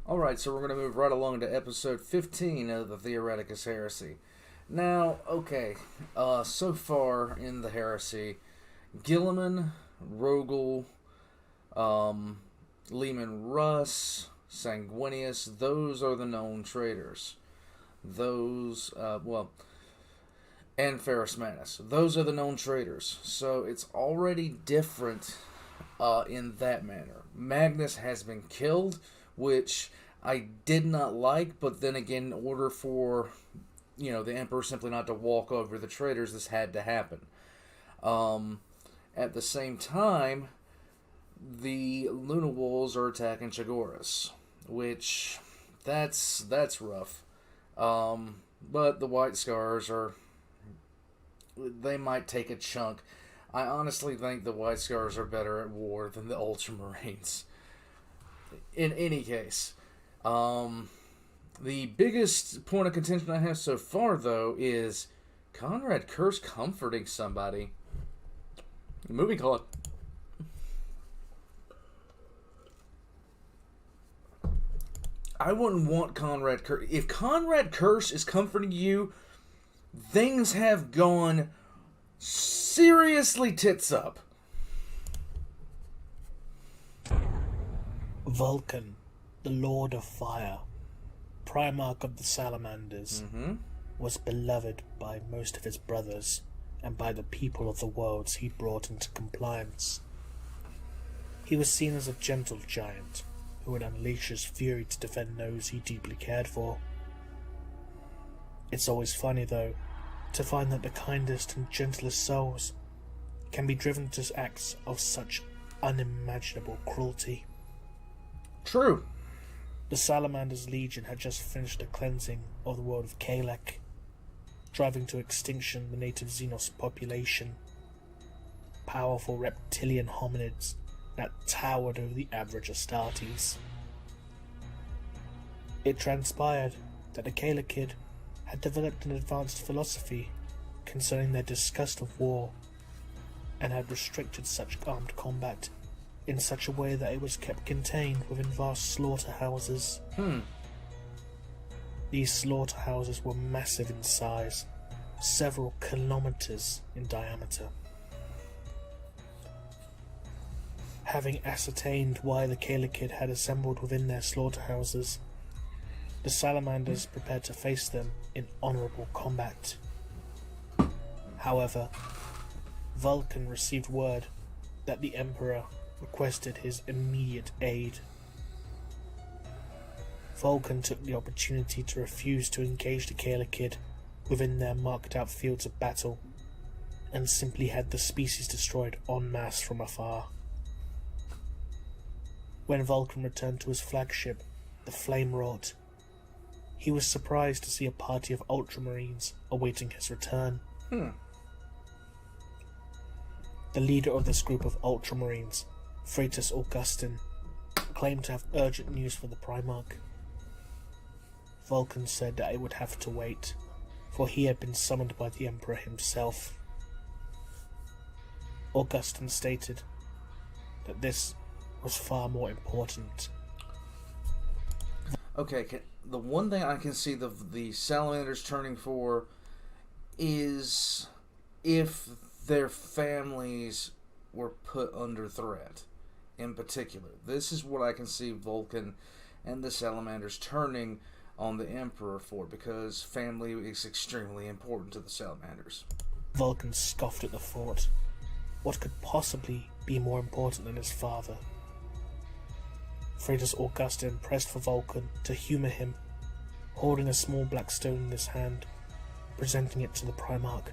Alright, so we're going to move right along to episode 15 of the Theoreticus Heresy. Now, okay, so far in the Heresy, Gilliman, Rogel, Lehman Russ, Sanguinius, those are the known traitors. Those, and Pharasmanus. Those are the known traitors. So it's already different in that manner. Magnus has been killed, which I did not like, but then again, in order for, the Emperor simply not to walk over the traitors, this had to happen. At the same time, the Luna Wolves are attacking Chagoras, which, that's rough. But the White Scars they might take a chunk. I honestly think the White Scars are better at war than the Ultramarines. In any case, the biggest point of contention I have so far, though, is Conrad Curse comforting somebody. Moving on. I wouldn't want Conrad Curse. If Conrad Curse is comforting you, things have gone seriously tits up. Vulcan, the Lord of Fire, Primarch of the Salamanders, was beloved by most of his brothers and by the people of the worlds he brought into compliance. He was seen as a gentle giant who would unleash his fury to defend those he deeply cared for. It's always funny, though, to find that the kindest and gentlest souls can be driven to acts of such unimaginable cruelty. True. The Salamander's Legion had just finished a cleansing of the world of Kalek, driving to extinction the native Xenos population, powerful reptilian hominids that towered over the average Astartes. It transpired that the Kalekid had developed an advanced philosophy concerning their disgust of war, and had restricted such armed combat in such a way that it was kept contained within vast slaughterhouses. These slaughterhouses were massive in size, several kilometers in diameter. Having ascertained why the Kalekid had assembled within their slaughterhouses, the Salamanders prepared to face them in honorable combat. However, Vulcan received word that the Emperor requested his immediate aid. Vulcan took the opportunity to refuse to engage the Kalekid within their marked-out fields of battle, and simply had the species destroyed en masse from afar. When Vulcan returned to his flagship, the Flame-Wrought, he was surprised to see a party of Ultramarines awaiting his return. The leader of this group of Ultramarines, Freitas Augustin, claimed to have urgent news for the Primarch. Vulcan said that it would have to wait, for he had been summoned by the Emperor himself. Augustin stated that this was far more important. Okay, the one thing I can see the Salamanders turning for is if their families were put under threat. In particular, this is what I can see Vulcan and the Salamanders turning on the Emperor for, because family is extremely important to the Salamanders. Vulcan scoffed at the thought. What could possibly be more important than his father? Freitas Augustin pressed for Vulcan to humour him, holding a small black stone in his hand, presenting it to the Primarch.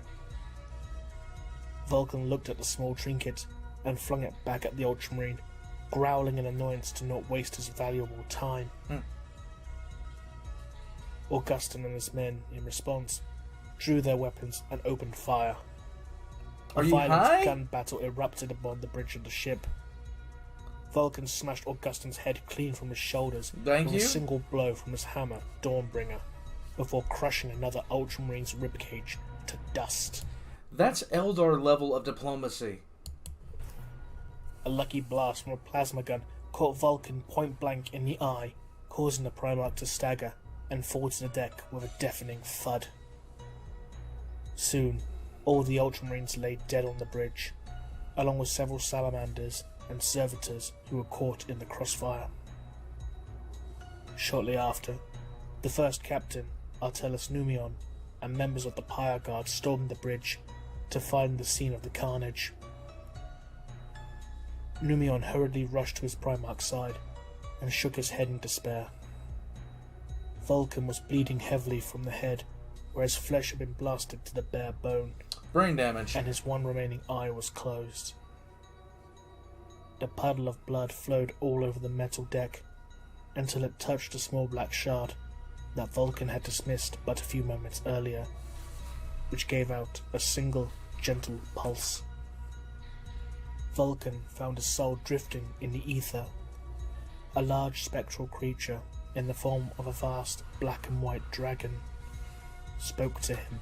Vulcan looked at the small trinket and flung it back at the Ultramarine, growling in annoyance to not waste his valuable time. Augustin and his men, in response, drew their weapons and opened fire. A violent gun battle erupted upon the bridge of the ship. Vulcan smashed Augustin's head clean from his shoulders with a single blow from his hammer, Dawnbringer, before crushing another Ultramarine's ribcage to dust. That's Eldar level of diplomacy. A lucky blast from a plasma gun caught Vulcan point blank in the eye, causing the Primarch to stagger and fall to the deck with a deafening thud. Soon, all the Ultramarines lay dead on the bridge, along with several salamanders and servitors who were caught in the crossfire. Shortly after, the first captain, Artellus Numion, and members of the Pyre Guard stormed the bridge to find the scene of the carnage. Numion hurriedly rushed to his Primarch's side and shook his head in despair. Vulcan was bleeding heavily from the head, where his flesh had been blasted to the bare bone. Brain damage. And his one remaining eye was closed. The puddle of blood flowed all over the metal deck until it touched a small black shard that Vulcan had dismissed but a few moments earlier, which gave out a single, gentle pulse. Vulcan found his soul drifting in the ether. A large spectral creature, in the form of a vast black and white dragon, spoke to him.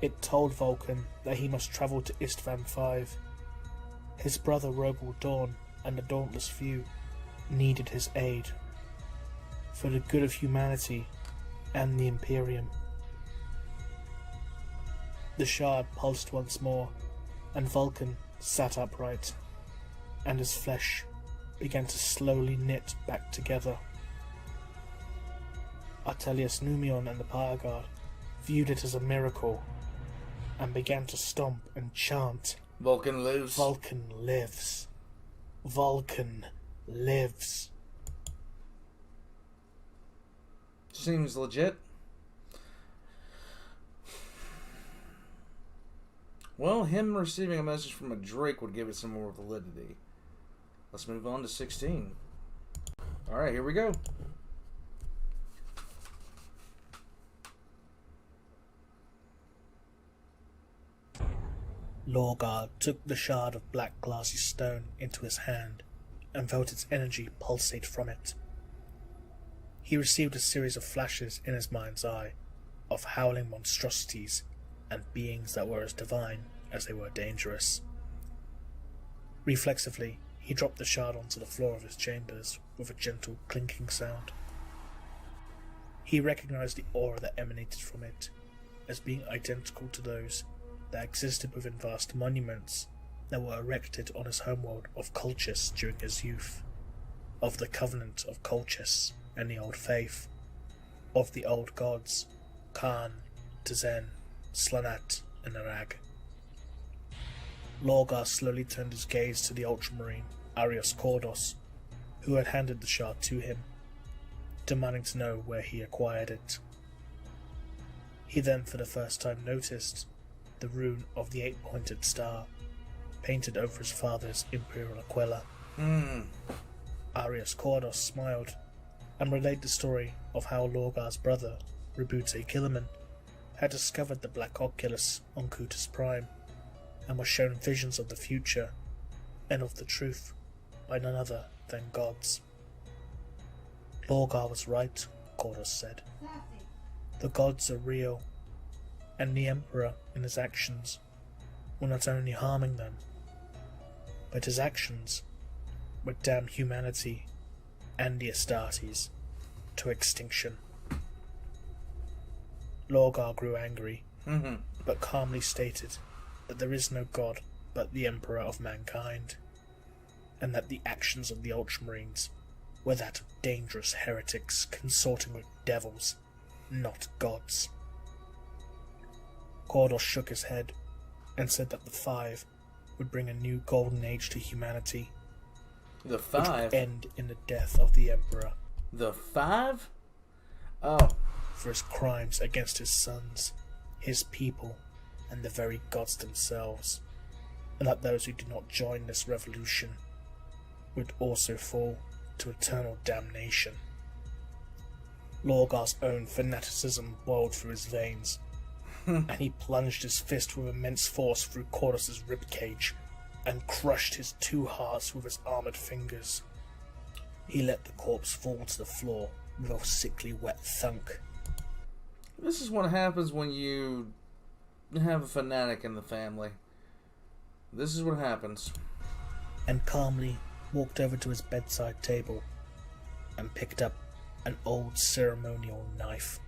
It told Vulcan that he must travel to Istvan V. His brother Rogal Dorn and the Dauntless Few needed his aid, for the good of humanity and the Imperium. The shard pulsed once more, and Vulcan sat upright, and his flesh began to slowly knit back together. Artellus Numion and the Pyre Guard viewed it as a miracle, and began to stomp and chant, Vulcan lives. Vulcan lives. Vulcan lives. Seems legit. Well, him receiving a message from a Drake would give it some more validity. Let's move on to 16. Alright, here we go. Lorgar took the shard of black glassy stone into his hand and felt its energy pulsate from it. He received a series of flashes in his mind's eye of howling monstrosities and beings that were as divine as they were dangerous. Reflexively, he dropped the shard onto the floor of his chambers with a gentle clinking sound. He recognized the aura that emanated from it as being identical to those that existed within vast monuments that were erected on his homeworld of Colchis during his youth, of the Covenant of Colchis and the Old Faith, of the old gods, Khan, Tezen, Slanat, and Arag. Lorgar slowly turned his gaze to the Ultramarine, Arios Kordos, who had handed the shard to him, demanding to know where he acquired it. He then for the first time noticed the rune of the 8-pointed star painted over his father's imperial aquila. Arios Kordos smiled and relayed the story of how Lorgar's brother, Rebute Killiman, had discovered the Black Oculus on Kutus Prime and was shown visions of the future and of the truth by none other than gods. Lorgar was right, Kordos said. The gods are real, and the Emperor in his actions were not only harming them, but his actions would damn humanity and the Astartes to extinction. Lorgar grew angry, but calmly stated that there is no god but the Emperor of mankind, and that the actions of the Ultramarines were that of dangerous heretics consorting with devils, not gods. Kordos shook his head and said that the Five would bring a new golden age to humanity. The Which Five? would end in the death of the Emperor. The Five? Oh. For his crimes against his sons, his people, and the very gods themselves, and that those who did not join this revolution would also fall to eternal damnation. Lorgar's own fanaticism boiled through his veins, and he plunged his fist with immense force through Kordos' ribcage and crushed his two hearts with his armoured fingers. He let the corpse fall to the floor with a sickly wet thunk. This is what happens when you have a fanatic in the family. This is what happens. And calmly walked over to his bedside table, and picked up an old ceremonial knife.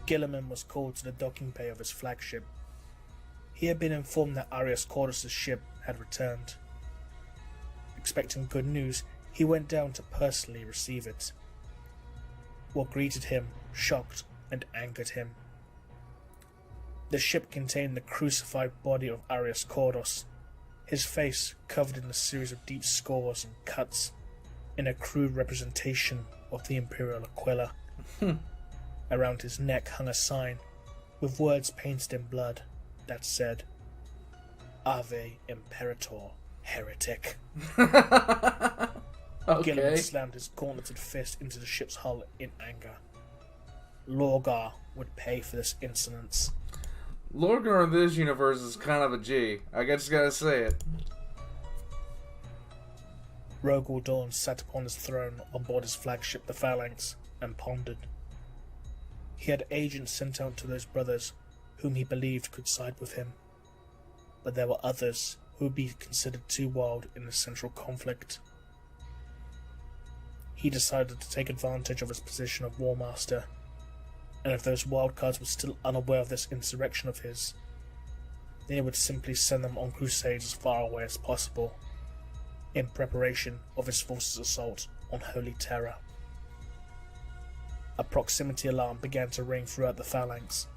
Gilliman was called to the docking bay of his flagship. He had been informed that Arius Cordus' ship had returned. Expecting good news, he went down to personally receive it. What greeted him shocked and angered him. The ship contained the crucified body of Arius Cordus, his face covered in a series of deep scores and cuts, in a crude representation of the Imperial Aquila. Around his neck hung a sign, with words painted in blood, that said, Ave Imperator, Heretic. Okay. Gilliman slammed his gauntleted fist into the ship's hull in anger. Lorgar would pay for this insolence. Lorgar in this universe is kind of a G. I just gotta say it. Rogel Dorn sat upon his throne on board his flagship, the Phalanx, and pondered. He had agents sent out to those brothers whom he believed could side with him, but there were others who would be considered too wild in the central conflict. He decided to take advantage of his position of War Master, and if those wildcards were still unaware of this insurrection of his, then he would simply send them on crusades as far away as possible, in preparation of his force's assault on Holy Terror. A proximity alarm began to ring throughout the Phalanx.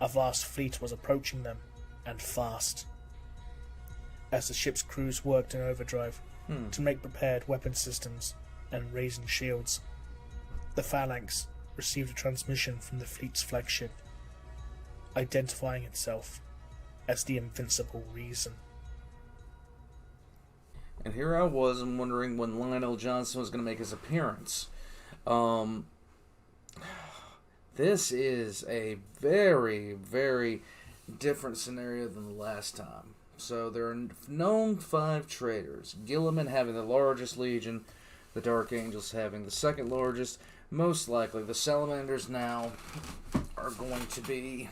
A vast fleet was approaching them, and fast. As the ship's crews worked in overdrive to make prepared weapon systems and raising shields, the Phalanx received a transmission from the fleet's flagship, identifying itself as the Invincible Reason. And here I was, and wondering when Lionel Johnson was going to make his appearance. This is a very, very different scenario than the last time. So there are known 5 traitors. Gilliman having the largest legion, the Dark Angels having the second largest. Most likely, the Salamanders now are going to be...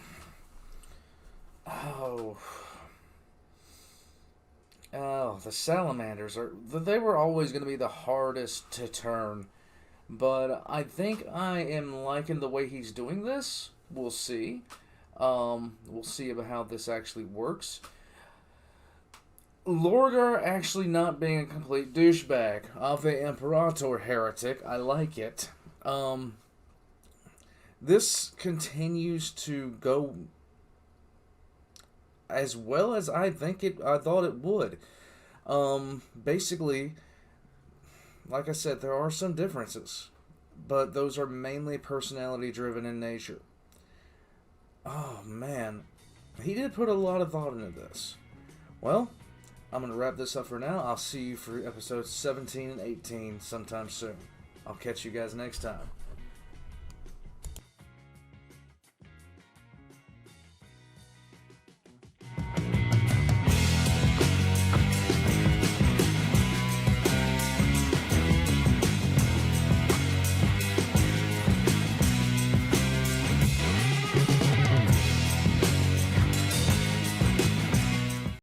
the Salamanders they were always going to be the hardest to turn. But I think I am liking the way he's doing this. We'll see. We'll see about how this actually works. Lorgar actually not being a complete douchebag. Ave Imperator, Heretic. I like it. This continues to go as well as I thought it would. Basically, like I said, there are some differences, but those are mainly personality driven in nature. Oh man, he did put a lot of thought into this. Well, I'm going to wrap this up for now. I'll see you for episodes 17 and 18 sometime soon. I'll catch you guys next time.